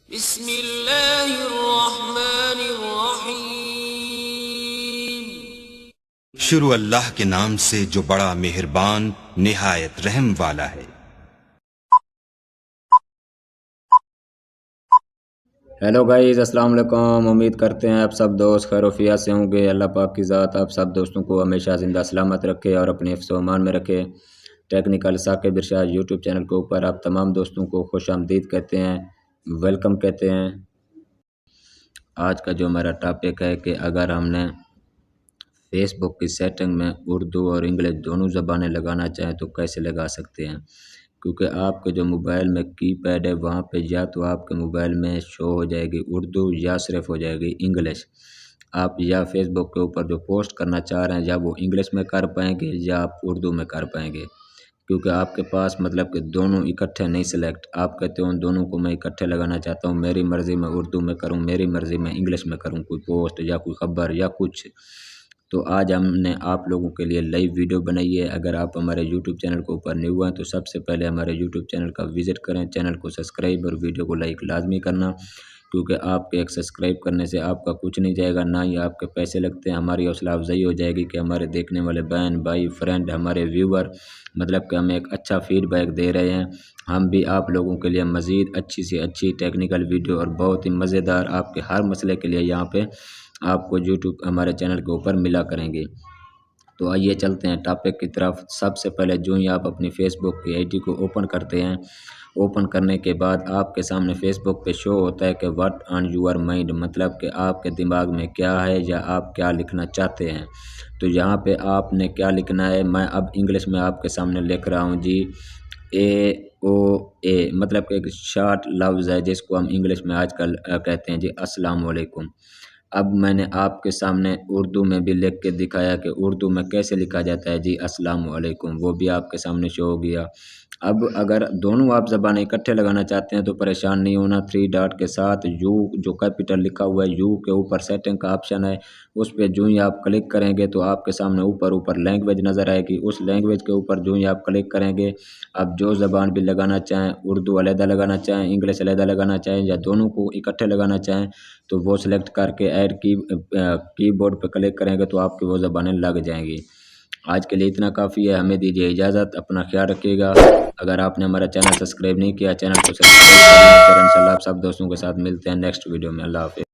بسم اللہ الرحمن الرحیم۔ شروع اللہ کے نام سے جو بڑا مہربان نہایت رحم والا ہے۔ ہیلو گائز، السلام علیکم۔ امید کرتے ہیں آپ سب دوست خیر و عافیت سے ہوں گے۔ اللہ پاک کی ذات آپ سب دوستوں کو ہمیشہ زندہ سلامت رکھے اور اپنے حفظ و امان میں رکھے۔ ٹیکنیکل ثاقب ارشاد یوٹیوب چینل کے اوپر آپ تمام دوستوں کو خوش آمدید کہتے ہیں، ویلکم کہتے ہیں۔ آج کا جو ہمارا ٹاپک ہے کہ اگر ہم نے فیس بک کی سیٹنگ میں اردو اور انگلش دونوں زبانیں لگانا چاہیں تو کیسے لگا سکتے ہیں، کیونکہ آپ کے جو موبائل میں کی پیڈ ہے وہاں پہ یا تو آپ کے موبائل میں شو ہو جائے گی اردو یا صرف ہو جائے گی انگلش۔ آپ یا فیس بک کے اوپر جو پوسٹ کرنا چاہ رہے ہیں یا وہ انگلش میں کر پائیں گے یا آپ اردو میں کر پائیں گے، کیونکہ آپ کے پاس مطلب کہ دونوں اکٹھے نہیں سلیکٹ۔ آپ کہتے ہو ان دونوں کو میں اکٹھے لگانا چاہتا ہوں، میری مرضی میں اردو میں کروں، میری مرضی میں انگلش میں کروں کوئی پوسٹ یا کوئی خبر یا کچھ۔ تو آج ہم نے آپ لوگوں کے لیے لائیو ویڈیو بنائی ہے۔ اگر آپ ہمارے یوٹیوب چینل کے اوپر نیو ہیں تو سب سے پہلے ہمارے یوٹیوب چینل کا وزٹ کریں، چینل کو سبسکرائب اور ویڈیو کو لائک لازمی کرنا، کیونکہ آپ کے ایک سبسکرائب کرنے سے آپ کا کچھ نہیں جائے گا، نہ ہی آپ کے پیسے لگتے ہیں۔ ہماری حوصلہ افزائی ہو جائے گی کہ ہمارے دیکھنے والے بہن بھائی فرینڈ ہمارے ویور مطلب کہ ہمیں ایک اچھا فیڈ بیک دے رہے ہیں۔ ہم بھی آپ لوگوں کے لیے مزید اچھی سے اچھی ٹیکنیکل ویڈیو اور بہت ہی مزیدار آپ کے ہر مسئلے کے لیے یہاں پہ آپ کو یوٹیوب ہمارے چینل کے اوپر ملا کریں گے۔ تو آئیے چلتے ہیں ٹاپک کی طرف۔ سب سے پہلے جو ہی آپ اپنی فیس بک کی آئی ڈی کو اوپن کرتے ہیں، اوپن کرنے کے بعد آپ کے سامنے فیس بک پہ شو ہوتا ہے کہ واٹ آن یور مائنڈ، مطلب کہ آپ کے دماغ میں کیا ہے یا آپ کیا لکھنا چاہتے ہیں۔ تو یہاں پہ آپ نے کیا لکھنا ہے، میں اب انگلش میں آپ کے سامنے لکھ رہا ہوں جی، AOA، مطلب کہ ایک شارٹ لفظ ہے جس کو ہم انگلش میں آج کل کہتے ہیں جی السلام علیکم۔ اب میں نے آپ کے سامنے اردو میں بھی لکھ کے دکھایا کہ اردو میں کیسے لکھا جاتا ہے جی السلام علیکم، وہ بھی آپ کے سامنے شو ہو گیا۔ اب اگر دونوں آپ زبانیں اکٹھے لگانا چاہتے ہیں تو پریشان نہیں ہونا، 3 ڈاٹ کے ساتھ یو جو کیپٹل لکھا ہوا ہے، یو کے اوپر سیٹنگ کا آپشن ہے، اس پہ جو ہی آپ کلک کریں گے تو آپ کے سامنے اوپر لینگویج نظر آئے گی۔ اس لینگویج کے اوپر جو ہی آپ کلک کریں گے، اب جو زبان بھی لگانا چاہیں، اردو علیحدہ لگانا چاہیں، انگلش علیحدہ لگانا چاہیں یا دونوں کو اکٹھے لگانا چاہیں تو وہ سلیکٹ کر کے ایڈ کی بورڈ پہ کلک کریں گے تو آپ کی وہ زبانیں لگ جائیں گی۔ آج کے لیے اتنا کافی ہے، ہمیں دیجیے اجازت، اپنا خیال رکھیے گا۔ اگر آپ نے ہمارا چینل سبسکرائب نہیں کیا، چینل کو سبسکرائب کر لیں، پھر انشاءاللہ آپ سب دوستوں کے ساتھ ملتے ہیں نیکسٹ ویڈیو میں۔ اللہ حافظ۔